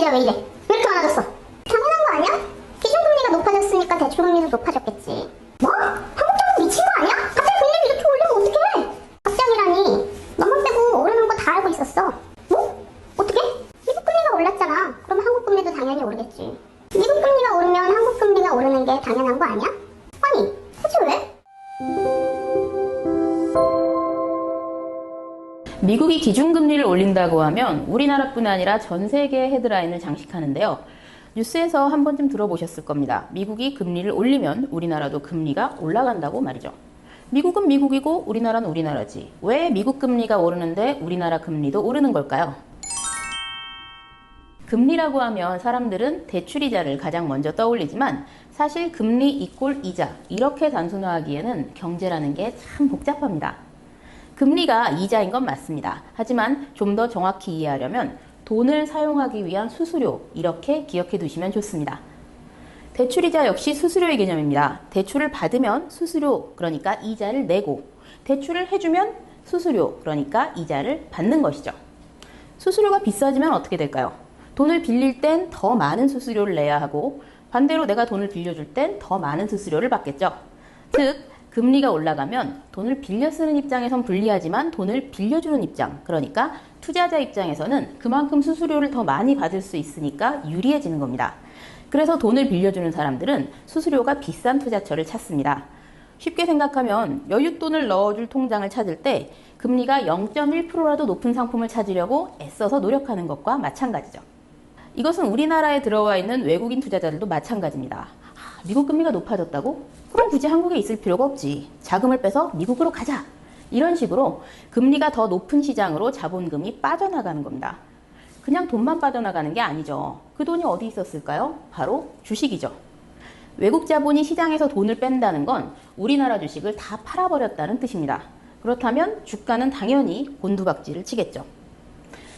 문제야 왜 이래? 왜 이렇게 많아졌어? 당연한 거 아니야? 기준금리가 높아졌으니까 대출금리도 높아졌겠지. 뭐? 한국정부 미친 거 아니야? 갑자기 금리를 이렇게 올리면 어떡해? 갑자기라니. 너만 빼고 오르는 거 다 알고 있었어. 뭐? 어떻게? 미국 금리가 올랐잖아. 그럼 한국 금리도 당연히 오르겠지. 미국 금리가 오르면 한국 금리가 오르는 게 당연한 거 아니야? 아니, 대체 왜? 미국이 기준금리를 올린다고 하면 우리나라뿐 아니라 전 세계의 헤드라인을 장식하는데요. 뉴스에서 한 번쯤 들어보셨을 겁니다. 미국이 금리를 올리면 우리나라도 금리가 올라간다고 말이죠. 미국은 미국이고 우리나라는 우리나라지. 왜 미국 금리가 오르는데 우리나라 금리도 오르는 걸까요? 금리라고 하면 사람들은 대출이자를 가장 먼저 떠올리지만 사실 금리 이꼴 이자 이렇게 단순화하기에는 경제라는 게 참 복잡합니다. 금리가 이자인 건 맞습니다. 하지만 좀 더 정확히 이해하려면 돈을 사용하기 위한 수수료 이렇게 기억해 두시면 좋습니다. 대출이자 역시 수수료의 개념입니다. 대출을 받으면 수수료 그러니까 이자를 내고 대출을 해주면 수수료 그러니까 이자를 받는 것이죠. 수수료가 비싸지면 어떻게 될까요? 돈을 빌릴 땐 더 많은 수수료를 내야 하고 반대로 내가 돈을 빌려줄 땐 더 많은 수수료를 받겠죠. 즉 금리가 올라가면 돈을 빌려 쓰는 입장에선 불리하지만 돈을 빌려주는 입장, 그러니까 투자자 입장에서는 그만큼 수수료를 더 많이 받을 수 있으니까 유리해지는 겁니다. 그래서 돈을 빌려주는 사람들은 수수료가 비싼 투자처를 찾습니다. 쉽게 생각하면 여윳돈을 넣어줄 통장을 찾을 때 금리가 0.1%라도 높은 상품을 찾으려고 애써서 노력하는 것과 마찬가지죠. 이것은 우리나라에 들어와 있는 외국인 투자자들도 마찬가지입니다. 미국 금리가 높아졌다고? 그럼 굳이 한국에 있을 필요가 없지. 자금을 빼서 미국으로 가자. 이런 식으로 금리가 더 높은 시장으로 자본금이 빠져나가는 겁니다. 그냥 돈만 빠져나가는 게 아니죠. 그 돈이 어디 있었을까요? 바로 주식이죠. 외국 자본이 시장에서 돈을 뺀다는 건 우리나라 주식을 다 팔아버렸다는 뜻입니다. 그렇다면 주가는 당연히 곤두박질을 치겠죠.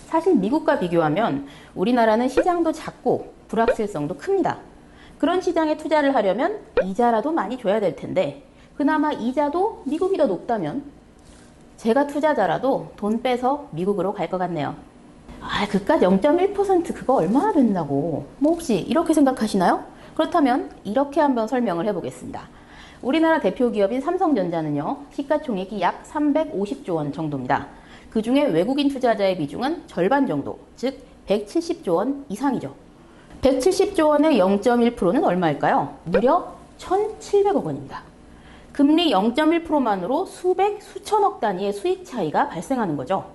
사실 미국과 비교하면 우리나라는 시장도 작고 불확실성도 큽니다. 그런 시장에 투자를 하려면 이자라도 많이 줘야 될 텐데 그나마 이자도 미국이 더 높다면 제가 투자자라도 돈 빼서 미국으로 갈 것 같네요. 그깟 0.1% 그거 얼마나 된다고 뭐 혹시 이렇게 생각하시나요? 그렇다면 이렇게 한번 설명을 해보겠습니다. 우리나라 대표 기업인 삼성전자는요 시가총액이 약 350조 원 정도입니다. 그 중에 외국인 투자자의 비중은 절반 정도, 즉 170조 원 이상이죠. 170조 원의 0.1%는 얼마일까요? 무려 1,700억 원입니다. 금리 0.1%만으로 수천억 단위의 수익 차이가 발생하는 거죠.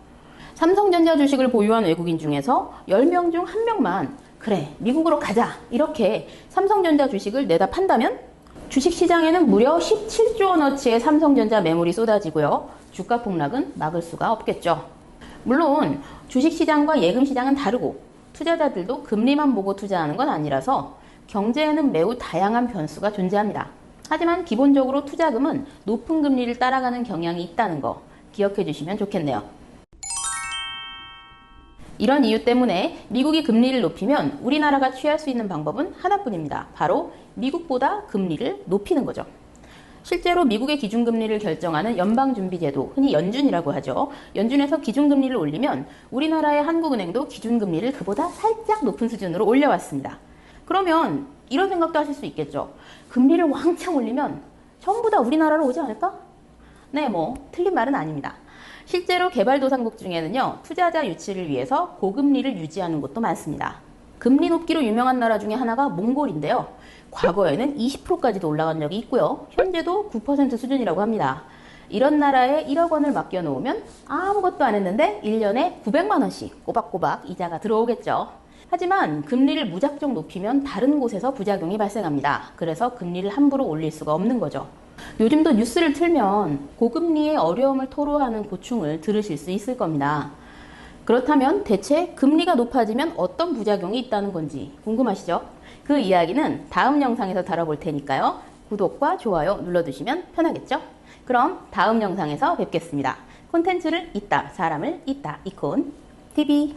삼성전자 주식을 보유한 외국인 중에서 10명 중 1명만 그래 미국으로 가자 이렇게 삼성전자 주식을 내다 판다면 주식시장에는 무려 17조 원어치의 삼성전자 매물이 쏟아지고요. 주가 폭락은 막을 수가 없겠죠. 물론 주식시장과 예금시장은 다르고 투자자들도 금리만 보고 투자하는 건 아니라서 경제에는 매우 다양한 변수가 존재합니다. 하지만 기본적으로 투자금은 높은 금리를 따라가는 경향이 있다는 거 기억해 주시면 좋겠네요. 이런 이유 때문에 미국이 금리를 높이면 우리나라가 취할 수 있는 방법은 하나뿐입니다. 바로 미국보다 금리를 높이는 거죠. 실제로 미국의 기준금리를 결정하는 연방준비제도, 흔히 연준이라고 하죠. 연준에서 기준금리를 올리면 우리나라의 한국은행도 기준금리를 그보다 살짝 높은 수준으로 올려왔습니다. 그러면 이런 생각도 하실 수 있겠죠. 금리를 왕창 올리면 전부 다 우리나라로 오지 않을까? 네, 틀린 말은 아닙니다. 실제로 개발도상국 중에는요, 투자자 유치를 위해서 고금리를 유지하는 곳도 많습니다. 금리 높기로 유명한 나라 중에 하나가 몽골인데요. 과거에는 20%까지도 올라간 적이 있고요. 현재도 9% 수준이라고 합니다. 이런 나라에 1억 원을 맡겨놓으면 아무것도 안 했는데 1년에 900만 원씩 꼬박꼬박 이자가 들어오겠죠. 하지만 금리를 무작정 높이면 다른 곳에서 부작용이 발생합니다. 그래서 금리를 함부로 올릴 수가 없는 거죠. 요즘도 뉴스를 틀면 고금리의 어려움을 토로하는 고충을 들으실 수 있을 겁니다. 그렇다면 대체 금리가 높아지면 어떤 부작용이 있다는 건지 궁금하시죠? 그 이야기는 다음 영상에서 다뤄볼 테니까요. 구독과 좋아요 눌러두시면 편하겠죠? 그럼 다음 영상에서 뵙겠습니다. 콘텐츠를 잇다, 사람을 잇다, 이콘 TV